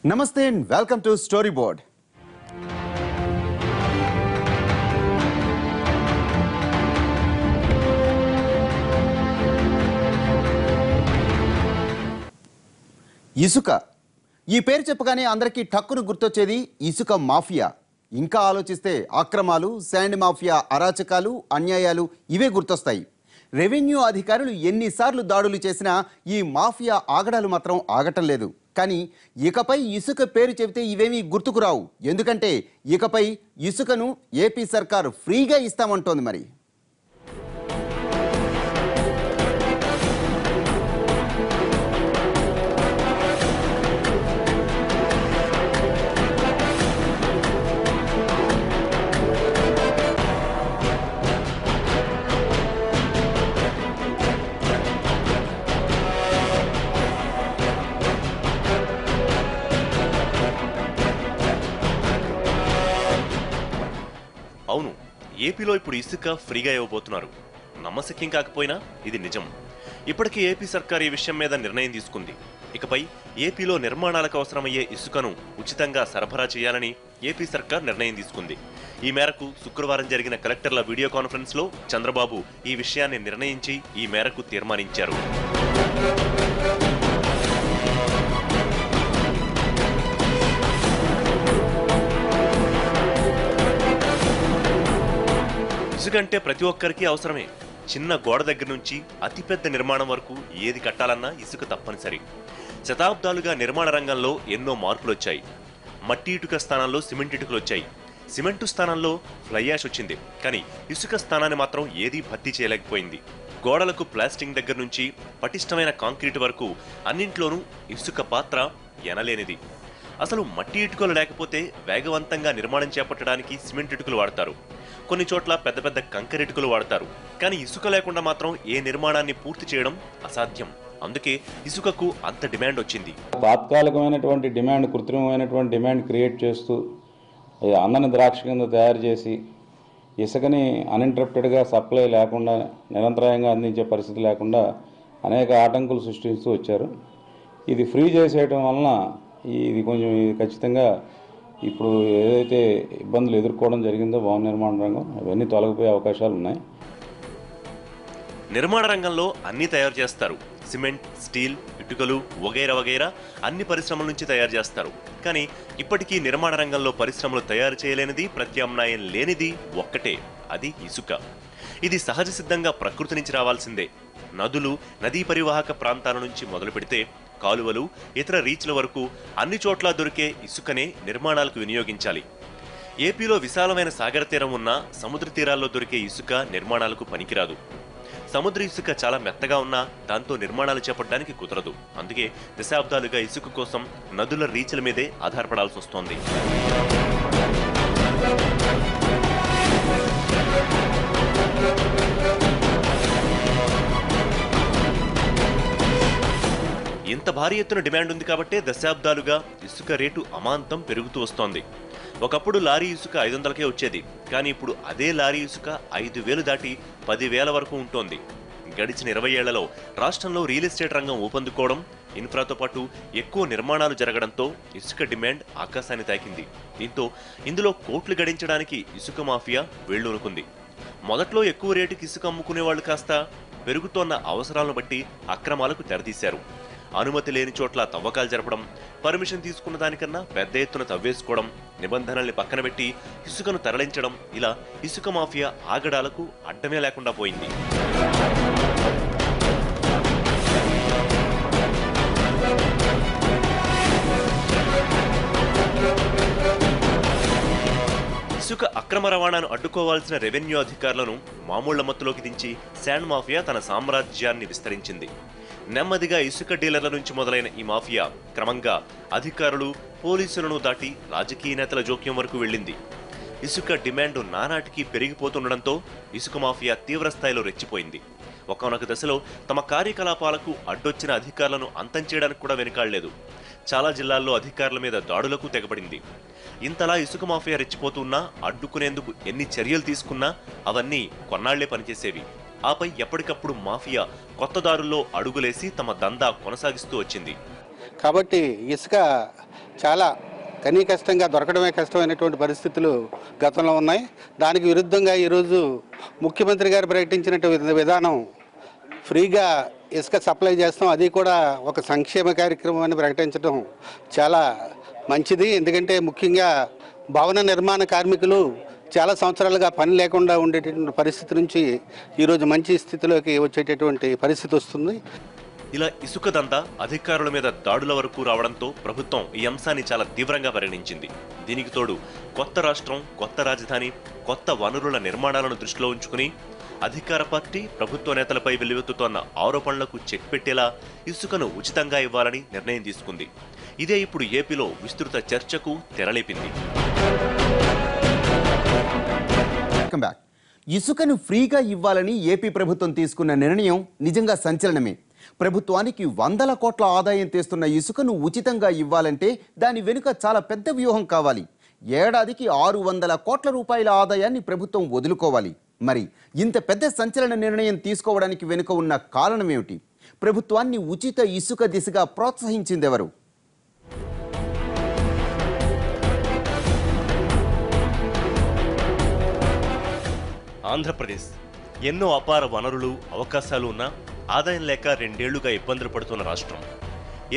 నమస్తే and welcome to story board. ఇసుక ఈ పేరు చెప్పగానే అందరికీ టక్కును గుర్తొచ్చేది ఇసుక మాఫియా. ఇంకా ఆలోచిస్తే అక్రమాలు, శాండ్ మాఫియా అరాచకాలు, అన్యాయాలు ఇవే గుర్తొస్తాయి. రెవెన్యూ అధికారులు ఎన్నిసార్లు దాడులు చేసినా ఈ మాఫియా ఆగడాలు మాత్రం ఆగటం లేదు. కానీ ఇకపై ఇసుక పేరు చెబితే ఇవేమీ గుర్తుకు రావు. ఎందుకంటే ఇకపై ఇసుకను ఏపీ సర్కార్ ఫ్రీగా ఇస్తామంటోంది. మరి అవును, ఏపీలో ఇప్పుడు ఇసుక ఫ్రీగా ఇవ్వబోతున్నారు. నమ్మశక్యం కాకపోయినా ఇది నిజం. ఇప్పటికే ఏపీ సర్కార్ ఈ విషయం మీద నిర్ణయం తీసుకుంది. ఇకపై ఏపీలో నిర్మాణాలకు అవసరమయ్యే ఇసుకను ఉచితంగా సరఫరా చేయాలని ఏపీ సర్కార్ నిర్ణయం తీసుకుంది. ఈ మేరకు శుక్రవారం జరిగిన కలెక్టర్ల వీడియో కాన్ఫరెన్స్ లో చంద్రబాబు ఈ విషయాన్ని నిర్ణయించి ఈ మేరకు తీర్మానించారు. ఇసుకంటే ప్రతి ఒక్కరికి అవసరమే. చిన్న గోడ దగ్గర నుంచి అతిపెద్ద నిర్మాణం వరకు ఏది కట్టాలన్నా ఇసుక తప్పనిసరి. శతాబ్దాలుగా నిర్మాణ రంగంలో ఎన్నో మార్పులు వచ్చాయి. మట్టి ఇటుక స్థానంలో సిమెంట్ ఇటుకలు వచ్చాయి. సిమెంటు స్థానంలో ఫ్లై యాష్ వచ్చింది. కానీ ఇసుక స్థానాన్ని మాత్రం ఏదీ భర్తీ చేయలేకపోయింది. గోడలకు ప్లాస్టింగ్ దగ్గర నుంచి పటిష్టమైన కాంక్రీట్ వరకు అన్నింట్లోనూ ఇసుక పాత్ర ఎనలేనిది. అసలు మట్టి ఇటుకలు లేకపోతే వేగవంతంగా నిర్మాణం చేపట్టడానికి సిమెంట్ ఇటుకలు వాడతారు. కొన్ని చోట్ల పెద్ద పెద్ద కంకర ఇటుకలు వాడతారు. కానీ ఇసుక లేకుండా మాత్రం ఏ నిర్మాణాన్ని పూర్తి చేయడం అసాధ్యం. అందుకే ఇసుకకు అంత డిమాండ్ వచ్చింది. తాత్కాలికమైనటువంటి డిమాండ్, కృత్రిమమైనటువంటి డిమాండ్ క్రియేట్ చేస్తూ అందని ద్రాక్ష కింద తయారు చేసి ఇసుకని అన్ఇంటరప్టెడ్గా సప్లై లేకుండా, నిరంతరాయంగా అందించే పరిస్థితి లేకుండా అనేక ఆటంకులు సృష్టిస్తూ వచ్చారు. ఇది ఫ్రీ చేసేయడం వలన ఇది కొంచెం ఖచ్చితంగా ఇప్పుడు ఏదైతే ఇబ్బందులు ఎదుర్కోవడం జరిగిందో భవన నిర్మాణ రంగం, అవన్నీ తొలగిపోయే అవకాశాలు ఉన్నాయి. నిర్మాణ రంగంలో అన్ని తయారు చేస్తారు. సిమెంట్, స్టీల్, ఇటుకలు వగైరా వగైరా అన్ని పరిశ్రమల నుంచి తయారు చేస్తారు. కానీ ఇప్పటికీ నిర్మాణ రంగంలో పరిశ్రమలు తయారు చేయలేనిది, ప్రత్యామ్నాయం లేనిది ఒక్కటే, అది ఇసుక. ఇది సహజ సిద్ధంగా ప్రకృతి నుంచి రావాల్సిందే. నదులు, నదీ పరివాహక ప్రాంతాల నుంచి మొదలు పెడితే కాలువలు, ఇతర రీచ్ల వరకు అన్ని చోట్ల దొరికే ఇసుకనే నిర్మాణాలకు వినియోగించాలి. ఏపీలో విశాలమైన సాగర తీరం ఉన్న సముద్ర తీరాల్లో దొరికే ఇసుక నిర్మాణాలకు పనికిరాదు. సముద్ర ఇసుక చాలా మెత్తగా ఉన్నా దాంతో నిర్మాణాలు చేపట్టడానికి కుదరదు. అందుకే దశాబ్దాలుగా ఇసుక కోసం నదుల రీచ్ల మీదే ఆధారపడాల్సి వస్తోంది. ఇంత భారీ ఎత్తున డిమాండ్ ఉంది కాబట్టే దశాబ్దాలుగా ఇసుక రేటు అమాంతం పెరుగుతూ వస్తోంది. ఒకప్పుడు లారీ ఇసుక 500కే వచ్చేది. కానీ ఇప్పుడు అదే లారీ ఇసుక 5,000 దాటి 10,000 వరకు ఉంటోంది. గడిచిన 20 ఏళ్లలో రాష్ట్రంలో రియల్ ఎస్టేట్ రంగం ఊపందుకోవడం, ఇన్ఫ్రాతో పాటు ఎక్కువ నిర్మాణాలు జరగడంతో ఇసుక డిమాండ్ ఆకాశాన్ని తాకింది. దీంతో ఇందులో కోట్లు గడించడానికి ఇసుక మాఫియా వేళ్లూనుకుంది. మొదట్లో ఎక్కువ రేటుకి ఇసుక అమ్ముకునేవాళ్లు కాస్త పెరుగుతోన్న అవసరాలను బట్టి అక్రమాలకు తెరతీశారు. అనుమతి లేని చోట్ల తవ్వకాలు జరపడం, పర్మిషన్ తీసుకున్న దానికన్నా పెద్ద ఎత్తున తవ్వేసుకోవడం, నిబంధనల్ని పక్కన పెట్టి ఇసుకను తరలించడం, ఇలా ఇసుక మాఫియా ఆగడాలకు అడ్డమే లేకుండా పోయింది. ఇసుక అక్రమ రవాణాను అడ్డుకోవాల్సిన రెవెన్యూ అధికారులను మామూళ్ల మత్తులోకి దించి శాండ్ మాఫియా తన సామ్రాజ్యాన్ని విస్తరించింది. నెమ్మదిగా ఇసుక డీలర్ల నుంచి మొదలైన ఈ మాఫియా క్రమంగా అధికారులు, పోలీసులను దాటి రాజకీయ నేతల జోక్యం వరకు వెళ్ళింది. ఇసుక డిమాండ్ నానాటికి పెరిగిపోతుండటంతో ఇసుక మాఫియా తీవ్రస్థాయిలో రెచ్చిపోయింది. ఒకానొక దశలో తమ కార్యకలాపాలకు అడ్డొచ్చిన అధికారులను అంతం చేయడానికి కూడా వెనుకాడలేదు. చాలా జిల్లాల్లో అధికారుల మీద దాడులకు తెగబడింది. ఇంతలా ఇసుక మాఫియా రెచ్చిపోతున్నా అడ్డుకునేందుకు ఎన్ని చర్యలు తీసుకున్నా అవన్నీ కొన్నాళ్లే పనిచేసేవి. ఆపై ఎప్పటికప్పుడు మాఫియా కొత్త దారుల్లో అడుగులేసి తమ దందా కొనసాగిస్తూ వచ్చింది. కాబట్టి ఇసుక చాలా కష్టంగా దొరకడమే కష్టమైనటువంటి పరిస్థితులు గతంలో ఉన్నాయి. దానికి విరుద్ధంగా ఈరోజు ముఖ్యమంత్రి గారు ప్రకటించినటువంటి విధానం ఫ్రీగా ఇసుక సప్లై చేస్తాం, అది కూడా ఒక సంక్షేమ కార్యక్రమం అని ప్రకటించడం చాలా మంచిది. ఎందుకంటే ముఖ్యంగా భవన నిర్మాణ కార్మికులు చాలా సంవత్సరాలుగా పని లేకుండా ఉండేటటువంటి పరిస్థితి నుంచి ఈరోజు మంచి స్థితిలోకి వచ్చేటటువంటి పరిస్థితి వస్తుంది. ఇలా ఇసుక దందా అధికారుల మీద దాడుల వరకు రావడంతో ప్రభుత్వం ఈ అంశాన్ని చాలా తీవ్రంగా పరిగణించింది. దీనికి తోడు కొత్త రాష్ట్రం, కొత్త రాజధాని, కొత్త వనరుల నిర్మాణాలను దృష్టిలో ఉంచుకుని అధికార పార్టీ ప్రభుత్వ నేతలపై వెల్లువెత్తుతోన్న ఆరోపణలకు చెక్ పెట్టేలా ఇసుకను ఉచితంగా ఇవ్వాలని నిర్ణయం తీసుకుంది. ఇదే ఇప్పుడు ఏపీలో విస్తృత చర్చకు తెరలేపింది. ఇసుకను ఫ్రీగా ఇవ్వాలని ఏపీ ప్రభుత్వం తీసుకున్న నిర్ణయం నిజంగా సంచలనమే. ప్రభుత్వానికి 100 కోట్ల ఆదాయం తెస్తున్న ఇసుకను ఉచితంగా ఇవ్వాలంటే దాని వెనుక చాలా పెద్ద వ్యూహం కావాలి. ఏడాదికి 600 కోట్ల రూపాయల ఆదాయాన్ని ప్రభుత్వం వదులుకోవాలి. మరి ఇంత పెద్ద సంచలన నిర్ణయం తీసుకోవడానికి వెనుక ఉన్న కారణం ఏమిటి? ప్రభుత్వాన్ని ఉచిత ఇసుక దిశగా ప్రోత్సహించిందెవరు? ఆంధ్రప్రదేశ్ ఎన్నో అపార వనరులు, అవకాశాలు ఉన్నా ఆదాయం లేక 2 ఏళ్లుగా ఇబ్బందులు పడుతున్న రాష్ట్రం.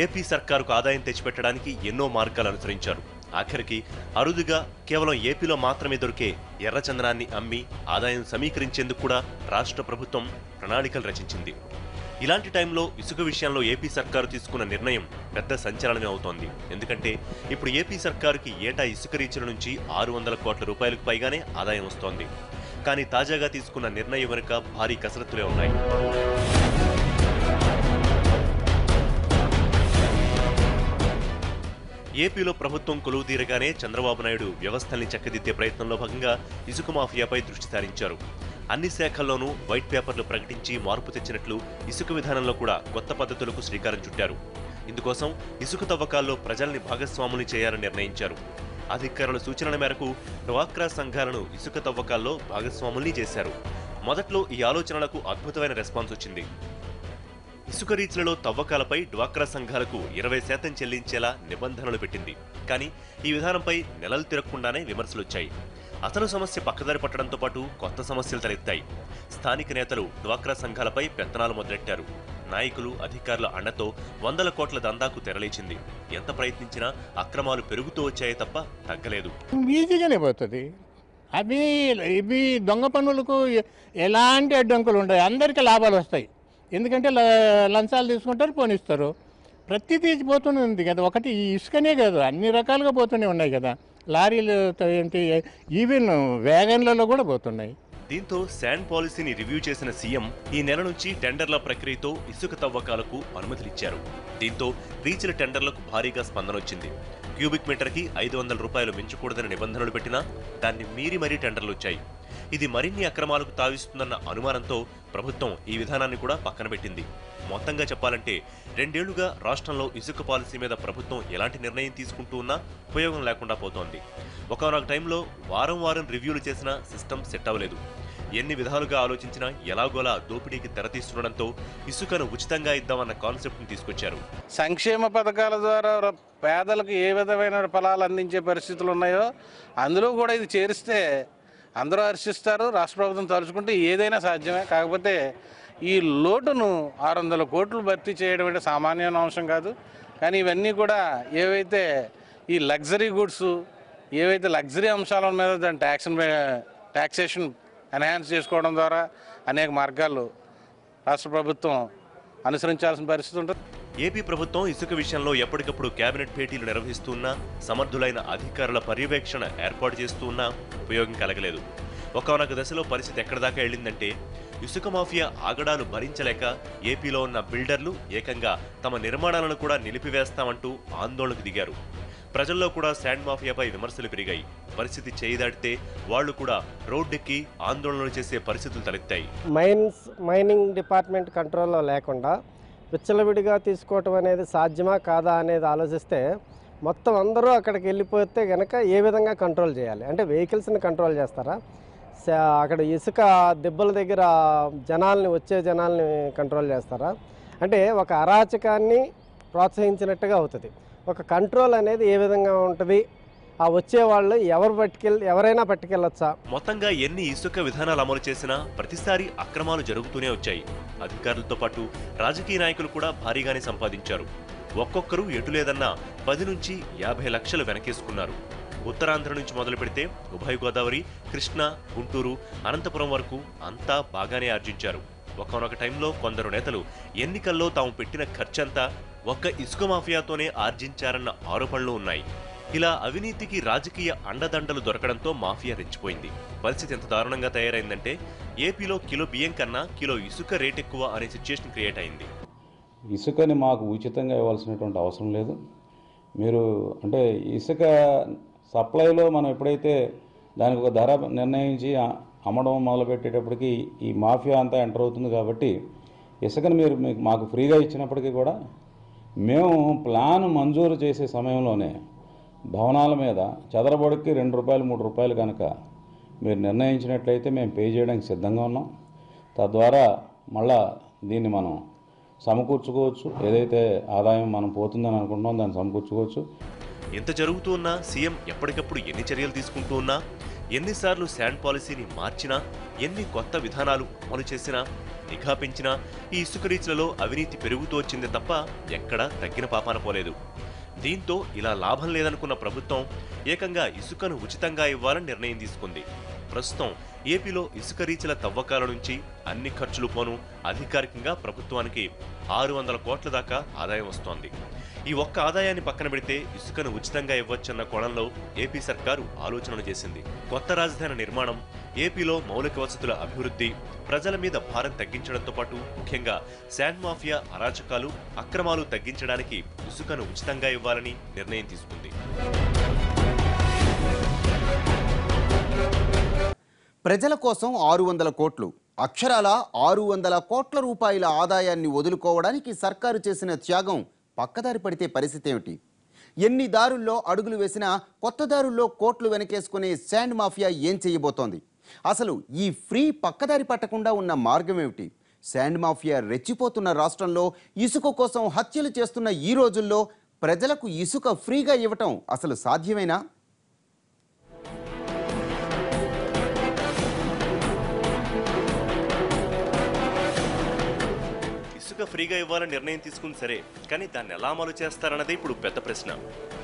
ఏపీ సర్కారుకు ఆదాయం తెచ్చిపెట్టడానికి ఎన్నో మార్గాలు అనుసరించారు. ఆఖరికి అరుదుగా కేవలం ఏపీలో మాత్రమే దొరికే ఎర్రచందనాన్ని అమ్మి ఆదాయం సమీకరించేందుకు కూడా రాష్ట్ర ప్రభుత్వం ప్రణాళికలు రచించింది. ఇలాంటి టైంలో ఇసుక విషయంలో ఏపీ సర్కారు తీసుకున్న నిర్ణయం పెద్ద సంచలనమే అవుతోంది. ఎందుకంటే ఇప్పుడు ఏపీ సర్కారుకి ఏటా ఇసుక రీచుల నుంచి 600 కోట్ల రూపాయలకు పైగానే ఆదాయం వస్తోంది. కానీ తాజాగా తీసుకున్న నిర్ణయం వెనుక భారీ కసరత్తులే ఉన్నాయి. ఏపీలో ప్రభుత్వం కొలువు తీరగానే చంద్రబాబు నాయుడు వ్యవస్థల్ని చక్కదిద్దే ప్రయత్నంలో భాగంగా ఇసుక మాఫియాపై దృష్టి సారించారు. అన్ని శాఖల్లోనూ వైట్ పేపర్లు ప్రకటించి మార్పు తెచ్చినట్లు ఇసుక విధానంలో కూడా కొత్త పద్ధతులకు శ్రీకారం చుట్టారు. ఇందుకోసం ఇసుక తవ్వకాల్లో ప్రజల్ని భాగస్వాములు చేయాలని నిర్ణయించారు. అధికారుల సూచనల మేరకు డ్వాక్రా సంఘాలను ఇసుక తవ్వకాల్లో భాగస్వాముల్ని చేశారు. మొదట్లో ఈ ఆలోచనలకు అద్భుతమైన రెస్పాన్స్ వచ్చింది. ఇసుక రీచ్లలో తవ్వకాలపై డ్వాక్రా సంఘాలకు 20% చెల్లించేలా నిబంధనలు పెట్టింది. కానీ ఈ విధానంపై నెలలు తిరగకుండానే విమర్శలొచ్చాయి. అసలు సమస్య పక్కదారి పట్టడంతో పాటు కొత్త సమస్యలు తలెత్తాయి. స్థానిక నేతలు డ్వాక్రా సంఘాలపై పెత్తనాలు మొదలెట్టారు. నాయకులు, అధికారుల అండతో 100 కోట్ల దందాకు తెరలేచింది. ఎంత ప్రయత్నించినా అక్రమాలు పెరుగుతూ వచ్చాయే తప్ప తగ్గలేదు. ఈజీగానే పోతుంది. ఇవి దొంగ పనులకు ఎలాంటి అడ్డంకులు ఉంటాయి, అందరికీ లాభాలు వస్తాయి. ఎందుకంటే లంచాలు తీసుకుంటారు, పోనిస్తారు. ప్రతిదీ పోతూనే ఉంది కదా. ఒకటి ఈ ఇసుకనే కాదు, అన్ని రకాలుగా పోతూనే ఉన్నాయి కదా. లారీలు ఏంటి, ఈవెన్ వ్యాగన్లలో కూడా పోతున్నాయి. దీంతో శాండ్ పాలసీని రివ్యూ చేసిన సీఎం ఈ నెల నుంచి టెండర్ల ప్రక్రియతో ఇసుక తవ్వకాలకు అనుమతులిచ్చారు. దీంతో రీచ్ల టెండర్లకు భారీగా స్పందనొచ్చింది. క్యూబిక్ మీటర్కి 500 రూపాయలు మించకూడదని నిబంధనలు పెట్టినా దాన్ని మీరి మరీ టెండర్లు వచ్చాయి. ఇది మరిన్ని అక్రమాలకు తావిస్తుందన్న అనుమానంతో ప్రభుత్వం ఈ విధానాన్ని కూడా పక్కన పెట్టింది. మొత్తంగా చెప్పాలంటే 2 ఏళ్లుగా రాష్ట్రంలో ఇసుక పాలసీ మీద ప్రభుత్వం ఎలాంటి నిర్ణయం తీసుకుంటూ ఉన్నా ఉపయోగం లేకుండా పోతోంది. ఒకనొక టైంలో వారం రివ్యూలు చేసినా సిస్టమ్ సెట్ అవ్వలేదు. ఎన్ని విధాలుగా ఆలోచించినా ఎలాగోలా దోపిడీకి తెరతీస్తుండడంతో ఇసుకను ఉచితంగా ఇద్దామన్న కాన్సెప్ట్ని తీసుకొచ్చారు. సంక్షేమ పథకాల ద్వారా పేదలకు ఏ విధమైన ఫలాలు అందించే పరిస్థితులు ఉన్నాయో అందులో కూడా ఇది చేరిస్తే అందరూ హర్షిస్తారు. రాష్ట్ర ప్రభుత్వం తలుచుకుంటే ఏదైనా సాధ్యమే. కాకపోతే ఈ లోటును 600 కోట్లు భర్తీ చేయడం అంటే సామాన్యమైన అంశం కాదు. కానీ ఇవన్నీ కూడా ఏవైతే ఈ లగ్జరీ గుడ్స్, ఏవైతే లగ్జరీ అంశాల మీద దాని ట్యాక్సేషన్ ఎన్హాన్స్ చేసుకోవడం ద్వారా అనేక మార్గాలు రాష్ట్ర ప్రభుత్వం అనుసరించాల్సిన పరిస్థితి ఉంటుంది. ఏపీ ప్రభుత్వం ఇసుక విషయంలో ఎప్పటికప్పుడు కేబినెట్ భేటీలు నిర్వహిస్తున్నా, సమర్థులైన అధికారుల పర్యవేక్షణ ఏర్పాటు చేస్తున్నా ఉపయోగం కలగలేదు. ఒకనొక దశలో పరిస్థితి ఎక్కడిదాకా వెళ్ళిందంటే ఇసుక మాఫియా ఆగడాలు భరించలేక ఏపీలో ఉన్న బిల్డర్లు ఏకంగా తమ నిర్మాణాలను కూడా నిలిపివేస్తామంటూ ఆందోళనకు దిగారు. ప్రజల్లో కూడా శాండ్ మాఫియాపై విమర్శలు పెరిగాయి. పరిస్థితి చేయి దాటితే వాళ్లు కూడా రోడ్డెక్కి ఆందోళనలు చేసే పరిస్థితులు తలెత్తాయి. మైనింగ్ డిపార్ట్మెంట్ కంట్రోల్లో లేకుండా విచ్చలవిడిగా తీసుకోవటం అనేది సాధ్యమా కాదా అనేది ఆలోచిస్తే మొత్తం అందరూ అక్కడికి వెళ్ళిపోతే కనుక ఏ విధంగా కంట్రోల్ చేయాలి అంటే వెహికల్స్ని కంట్రోల్ చేస్తారా, అక్కడ ఇసుక దిబ్బల దగ్గర వచ్చే జనాల్ని కంట్రోల్ చేస్తారా? అంటే ఒక అరాచకాన్ని ప్రోత్సహించినట్టుగా అవుతుంది. ఒక కంట్రోల్ అనేది ఏ విధంగా ఉంటుంది, ఆ వచ్చే వాళ్ళు ఎవరైనా పట్టుకెళ్ళొచ్చా? మొత్తంగా ఎన్ని ఇసుక విధానాలు అమలు చేసినా ప్రతిసారి అక్రమాలు జరుగుతూనే వచ్చాయి. అధికారులతో పాటు రాజకీయ నాయకులు కూడా భారీగానే సంపాదించారు. ఒక్కొక్కరు ఎటు లేదన్నా 10 నుంచి 50 లక్షలు వెనకేసుకున్నారు. ఉత్తరాంధ్ర నుంచి మొదలు పెడితే ఉభయ గోదావరి, కృష్ణా, గుంటూరు, అనంతపురం వరకు అంతా బాగానే ఆర్జించారు. ఒకానొక టైంలో కొందరు నేతలు ఎన్నికల్లో తాము పెట్టిన ఖర్చంతా ఒక్క ఇసుక మాఫియాతోనే ఆర్జించారన్న ఆరోపణలు ఉన్నాయి. ఇలా అవినీతికి రాజకీయ అండదండలు దొరకడంతో మాఫియా రెచ్చిపోయింది. పరిస్థితి ఎంత దారుణంగా తయారైందంటే ఏపీలో కిలో బియ్యం కన్నా కిలో ఇసుక రేట్ ఎక్కువ అనే సిచ్యుయేషన్ క్రియేట్ అయింది. ఇసుకని మాకు ఉచితంగా ఇవ్వాల్సినటువంటి అవసరం లేదు. మీరు అంటే ఇసుక సప్లైలో మనం ఎప్పుడైతే దానికి ఒక ధర నిర్ణయించి అమ్మడం మొదలుపెట్టేటప్పటికి ఈ మాఫియా అంతా ఎంటర్ అవుతుంది. కాబట్టి ఇసుకని మీరు మాకు ఫ్రీగా ఇచ్చినప్పటికీ కూడా మేము ప్లాన్ మంజూరు చేసే సమయంలోనే భవనాల మీద చదరబడికి ₹2, ₹3 కనుక మీరు నిర్ణయించినట్లయితే మేము పే చేయడానికి సిద్ధంగా ఉన్నాం. తద్వారా మళ్ళా దీన్ని మనం సమకూర్చుకోవచ్చు. ఏదైతే ఆదాయం మనం పోతుందని అనుకుంటున్నాం దాన్ని సమకూర్చుకోవచ్చు. ఎంత జరుగుతూ ఉన్నా సీఎం ఎప్పటికప్పుడు ఎన్ని చర్యలు తీసుకుంటూ ఉన్నా, ఎన్నిసార్లు శాండ్ పాలసీని మార్చినా, ఎన్ని కొత్త విధానాలు అమలు చేసినా, నిఘా పెంచినా ఈ ఇసుక రీచ్లలో అవినీతి పెరుగుతూ వచ్చింది తప్ప ఎక్కడా తగ్గిన పాపాన పోలేదు. దీంతో ఇలా లాభం లేదనుకున్న ప్రభుత్వం ఏకంగా ఇసుకను ఉచితంగా ఇవ్వాలని నిర్ణయం తీసుకుంది. ప్రస్తుతం ఏపీలో ఇసుక రీచ్ల తవ్వకాల నుంచి అన్ని ఖర్చులు పోను అధికారికంగా ప్రభుత్వానికి 600 కోట్ల దాకా ఆదాయం వస్తోంది. ఈ ఒక్క ఆదాయాన్ని పక్కన పెడితే ఇసుకను ఉచితంగా ఇవ్వచ్చన్న కోణంలో ఏపీ సర్కారు ఆలోచనలు చేసింది. కొత్త రాజధాని నిర్మాణం, ఏపీలో మౌలిక వసతుల అభివృద్ధి, ప్రజల మీద భారం తగ్గించడంతో పాటు ముఖ్యంగా శాండ్ మాఫియా అరాచకాలు, అక్రమాలు తగ్గించడానికి ఇసుకను ఉచితంగా ఇవ్వాలని నిర్ణయం తీసుకుంది. ప్రజల కోసం 600 కోట్లు, అక్షరాల 600 కోట్ల రూపాయల ఆదాయాన్ని వదులుకోవడానికి సర్కారు చేసిన త్యాగం పక్కదారి పడితే పరిస్థితి ఏమిటి? ఎన్ని దారుల్లో అడుగులు వేసినా కొత్త దారుల్లో కోట్లు వెనకేసుకునే శాండ్ మాఫియా ఏం చేయబోతోంది? అసలు ఈ ఫ్రీ పక్కదారి పట్టకుండా ఉన్న మార్గం ఏమిటి? శాండ్ మాఫియా రెచ్చిపోతున్న రాష్ట్రంలో ఇసుక కోసం హత్యలు చేస్తున్న ఈ రోజుల్లో ప్రజలకు ఇసుక ఫ్రీగా ఇవ్వటం అసలు సాధ్యమేనా? ఇసుక ఫ్రీగా ఇవ్వాలని నిర్ణయం తీసుకుంది సరే, కానీ దాన్ని ఎలా అమలు చేస్తారన్నదే ఇప్పుడు పెద్ద ప్రశ్న.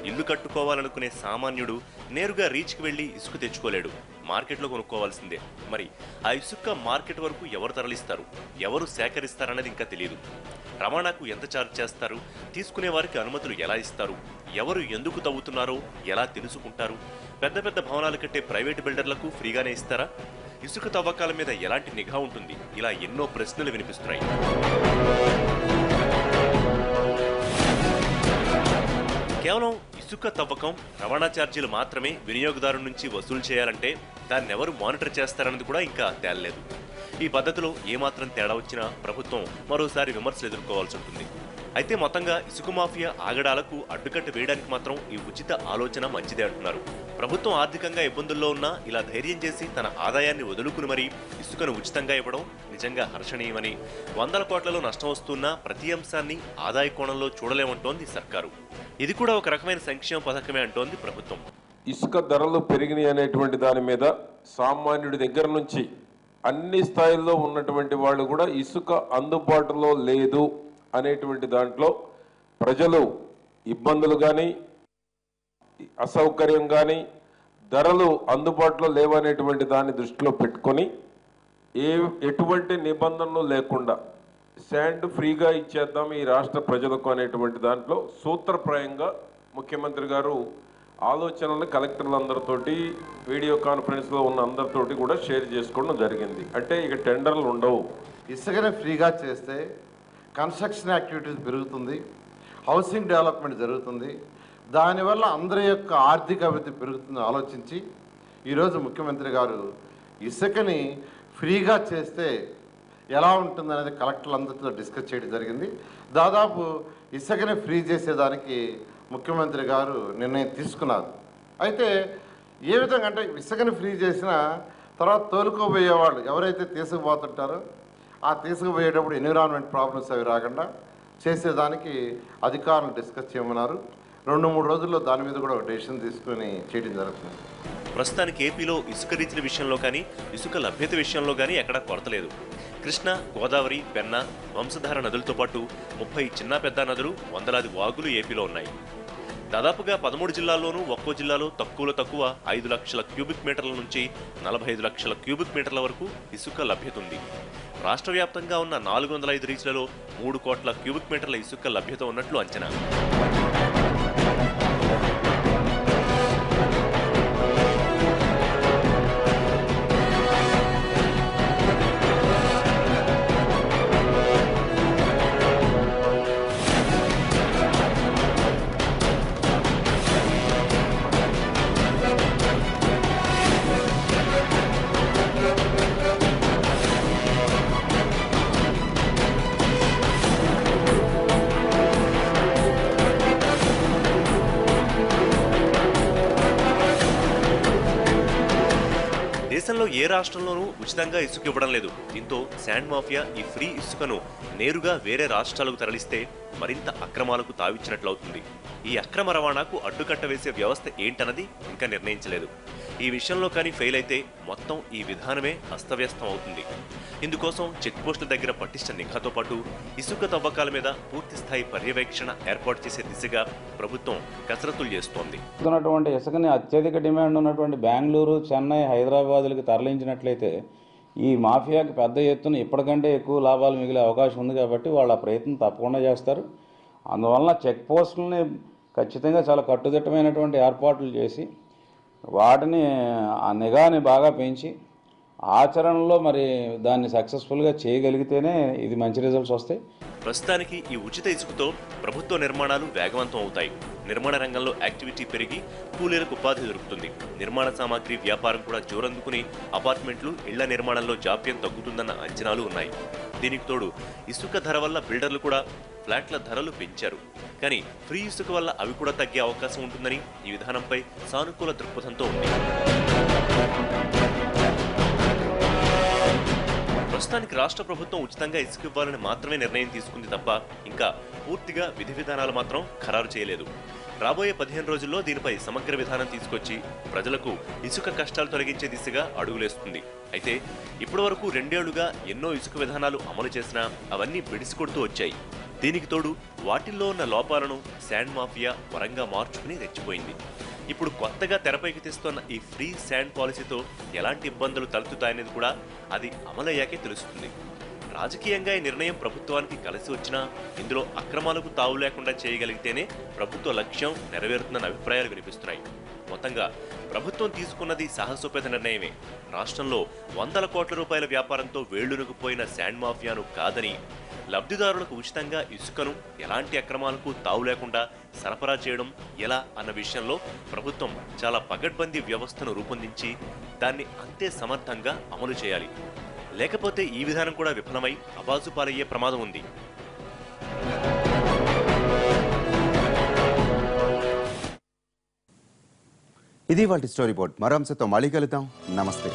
ఇల్లు కట్టుకోవాలనుకునే సామాన్యుడు నేరుగా రీచ్కి వెళ్లి ఇసుక తెచ్చుకోలేడు, మార్కెట్లో కొనుక్కోవాల్సిందే. మరి ఆ ఇసుక మార్కెట్ వరకు ఎవరు తరలిస్తారు, ఎవరు సేకరిస్తారన్నది ఇంకా తెలియదు. రవాణాకు ఎంత ఛార్జ్ చేస్తారు, తీసుకునే వారికి అనుమతులు ఎలా ఇస్తారు, ఎవరు ఎందుకు తవ్వుతున్నారో ఎలా తెలుసుకుంటారు, పెద్ద పెద్ద భవనాలు కట్టే ప్రైవేటు బిల్డర్లకు ఫ్రీగానే ఇస్తారా, ఇసుక తవ్వకాల మీద ఎలాంటి నిఘా ఉంటుంది? ఇలా ఎన్నో ప్రశ్నలు వినిపిస్తున్నాయి. కేవలం ఇసుక తవ్వకం, రవాణా ఛార్జీలు మాత్రమే వినియోగదారు నుంచి వసూలు చేయాలంటే దాన్ని ఎవరు మానిటర్ చేస్తారన్నది కూడా ఇంకా తేలలేదు. ఈ పద్ధతిలో ఏమాత్రం తేడా వచ్చినా ప్రభుత్వం మరోసారి విమర్శలు ఎదుర్కోవాల్సి ఉంటుంది. అయితే మొత్తంగా ఇసుక మాఫియా ఆగడాలకు అడ్డుకట్ట వేయడానికి మాత్రం ఈ ఉచిత ఆలోచన మంచిదే అంటున్నారు. ప్రభుత్వం ఆర్థికంగా ఇబ్బందుల్లో ఉన్నా ఇలా ధైర్యం చేసి తన ఆదాయాన్ని వదులుకుని మరీ ఇసుకను ఉచితంగా ఇవ్వడం నిజంగా హర్షణీయమని, 100 కోట్లలో నష్టం వస్తున్నా ప్రతి అంశాన్ని ఆదాయ కోణంలో చూడలేమంటోంది సర్కారు. ఇది కూడా ఒక రకమైన సంక్షేమ పథకమే అంటోంది ప్రభుత్వం. ఇసుక ధరలు పెరిగినాయి అనేటువంటి దాని మీద సామాన్యుడి దగ్గర నుంచి అన్ని స్థాయిల్లో ఉన్నటువంటి వాళ్ళు కూడా ఇసుక అందుబాటులో లేదు అనేటువంటి దాంట్లో ప్రజలు ఇబ్బందులు కానీ, అసౌకర్యం కానీ, ధరలు అందుబాటులో లేవనేటువంటి దాన్ని దృష్టిలో పెట్టుకొని ఎటువంటి నిబంధనలు లేకుండా శాండ్ ఫ్రీగా ఇచ్చేద్దాం ఈ రాష్ట్ర ప్రజలకు అనేటువంటి దాంట్లో సూత్రప్రాయంగా ముఖ్యమంత్రి గారు ఆలోచనలను కలెక్టర్లందరితోటి వీడియో కాన్ఫరెన్స్లో ఉన్న అందరితోటి కూడా షేర్ చేసుకోవడం జరిగింది. అంటే ఇక టెండర్లు ఉండవు. ఇసుకనే ఫ్రీగా చేస్తే కన్స్ట్రక్షన్ యాక్టివిటీస్ పెరుగుతుంది, హౌసింగ్ డెవలప్మెంట్ జరుగుతుంది, దానివల్ల అందరి యొక్క ఆర్థిక అభివృద్ధి పెరుగుతుంది ఆలోచించి ఈరోజు ముఖ్యమంత్రి గారు ఇసుకని ఫ్రీగా చేస్తే ఎలా ఉంటుందనేది కలెక్టర్లందరితో డిస్కస్ చేయడం జరిగింది. దాదాపు ఇసుకని ఫ్రీ చేసేదానికి ముఖ్యమంత్రి గారు నిర్ణయం తీసుకున్నారు. అయితే ఏ విధంగా అంటే ఇసుకని ఫ్రీ చేసిన తర్వాత తోలుకోబోయేవాళ్ళు ఎవరైతే తీసుకుపోతుంటారో ఆ తీసుకుపోయేటప్పుడు ఎన్విరాన్మెంట్ ప్రాబ్లమ్స్ అవి రాకుండా చేసేదానికి అధికారులు డిస్కస్ చేయమన్నారు. 2-3 రోజుల్లో దాని మీద కూడా ఒక డెసిషన్ తీసుకొని చేయడం జరుగుతుంది. ప్రస్తుతానికి ఏపీలో ఇసుక రీచ్ల విషయంలో కానీ ఇసుక లభ్యత విషయంలో కానీ ఎక్కడా కొరత లేదు. కృష్ణా, గోదావరి, పెన్నా, వంశధార నదులతో పాటు 30 చిన్న పెద్ద నదులు, వందలాది వాగులు ఏపీలో ఉన్నాయి. దాదాపుగా 13 జిల్లాల్లోనూ ఒక్కో జిల్లాలో తక్కువలో తక్కువ 5 లక్షల క్యూబిక్ మీటర్ల నుంచి 45 లక్షల క్యూబిక్ మీటర్ల వరకు ఇసుక లభ్యత ఉంది. రాష్ట్ర వ్యాప్తంగా ఉన్న 405 రీచ్లలో 3 కోట్ల క్యూబిక్ మీటర్ల ఇసుక లభ్యత ఉన్నట్లు అంచనా. దేశంలో ఏ రాష్ట్రంలోనూ ఉచితంగా ఇసుక ఇవ్వడం లేదు. దీంతో శాండ్ మాఫియా ఈ ఫ్రీ ఇసుకను నేరుగా వేరే రాష్ట్రాలకు తరలిస్తే మరింత అక్రమాలకు తావిచ్చినట్లవుతుంది. ఈ అక్రమ రవాణాకు అడ్డుకట్ట వేసే వ్యవస్థ ఏంటన్నది ఇంకా నిర్ణయించలేదు. ఈ విషయంలో కానీ ఫెయిల్ అయితే మొత్తం ఈ విధానమే అస్తవ్యస్తం అవుతుంది. ఇందుకోసం చెక్ పోస్టుల దగ్గర పటిష్ట నిఘాతో పాటు ఇసుక తవ్వకాల మీద పూర్తి స్థాయి పర్యవేక్షణ ఏర్పాటు చేసే దిశగా ప్రభుత్వం కసరత్తులు చేస్తోంది. ఇసుకని అత్యధిక డిమాండ్ ఉన్నటువంటి బెంగళూరు, చెన్నై, హైదరాబాద్లకు తరలించినట్లయితే ఈ మాఫియాకి పెద్ద ఎత్తున ఇప్పటికంటే ఎక్కువ లాభాలు మిగిలే అవకాశం ఉంది. కాబట్టి వాళ్ళ ప్రయత్నం తప్పకుండా చేస్తారు. అందువలన చెక్ పోస్టులని ఖచ్చితంగా చాలా కట్టుదిట్టమైనటువంటి ఏర్పాట్లు చేసి వాటిని ఆ నిఘాని బాగా పెంచి ఆచరణలో మరి దాన్ని సక్సెస్ఫుల్గా చేయగలిగితేనే ఇది మంచి రిజల్ట్స్ వస్తాయి. ప్రస్తుతానికి ఈ ఉచిత ఇసుకతో ప్రభుత్వ నిర్మాణాలు వేగవంతం అవుతాయి. నిర్మాణ రంగంలో యాక్టివిటీ పెరిగి కూలీలకు ఉపాధి దొరుకుతుంది. నిర్మాణ సామాగ్రి వ్యాపారం కూడా జోరందుకుని అపార్ట్మెంట్లు, ఇళ్ల నిర్మాణంలో జాప్యం తగ్గుతుందన్న అంచనాలు ఉన్నాయి. దీనికి తోడు ఇసుక ధర వల్ల బిల్డర్లు కూడా ఫ్లాట్ల ధరలు పెంచారు. కానీ ఫ్రీ ఇసుక వల్ల అవి కూడా తగ్గే అవకాశం ఉంటుందని ఈ విధానంపై సానుకూల దృక్పథంతో ఉంది. ప్రస్తుతానికి రాష్ట్ర ప్రభుత్వం ఉచితంగా ఇసుక ఇవ్వాలని మాత్రమే నిర్ణయం తీసుకుంది తప్ప ఇంకా పూర్తిగా విధి విధానాలు మాత్రం ఖరారు చేయలేదు. రాబోయే 15 రోజుల్లో దీనిపై సమగ్ర విధానం తీసుకొచ్చి ప్రజలకు ఇసుక కష్టాలు తొలగించే దిశగా అడుగులేస్తుంది. అయితే ఇప్పటి వరకు 2 ఏళ్లుగా ఎన్నో ఇసుక విధానాలు అమలు చేసినా అవన్నీ బెడిసికొడుతూ వచ్చాయి. దీనికి తోడు వాటిల్లో ఉన్న లోపాలను శాండ్ మాఫియా వరంగా మార్చుకుని రెచ్చిపోయింది. ఇప్పుడు కొత్తగా తెరపైకి తెస్తున్న ఈ ఫ్రీ శాండ్ పాలసీతో ఎలాంటి ఇబ్బందులు తలెత్తుతాయనేది కూడా అది అమలయ్యాకే తెలుస్తుంది. రాజకీయంగా ఈ నిర్ణయం ప్రభుత్వానికి కలిసి వచ్చినా ఇందులో అక్రమాలకు తావు లేకుండా చేయగలిగితేనే ప్రభుత్వ లక్ష్యం నెరవేరుతుందన్న అభిప్రాయాలు వినిపిస్తున్నాయి. మొత్తంగా ప్రభుత్వం తీసుకున్నది సాహసోపేత నిర్ణయమే. రాష్ట్రంలో 100 కోట్ల రూపాయల వ్యాపారంతో వేళ్లునుకుపోయిన శాండ్ మాఫియాను కాదని, లబ్ధిదారులకు ఉచితంగా ఇసుకను ఎలాంటి అక్రమాలకు తావు లేకుండా సరఫరా చేయడం ఎలా అన్న విషయంలో ప్రభుత్వం చాలా పగడ్బందీ వ్యవస్థను రూపొందించి దాన్ని అంతే సమర్థంగా అమలు చేయాలి. లేకపోతే ఈ విధానం కూడా విఫలమై అబాజుపాలయ్యే ప్రమాదం ఉంది. ఇది వాటి స్టోరీ బోర్డ్. మరో అంశంతో మళ్ళీ కలుద్దాం. నమస్తే.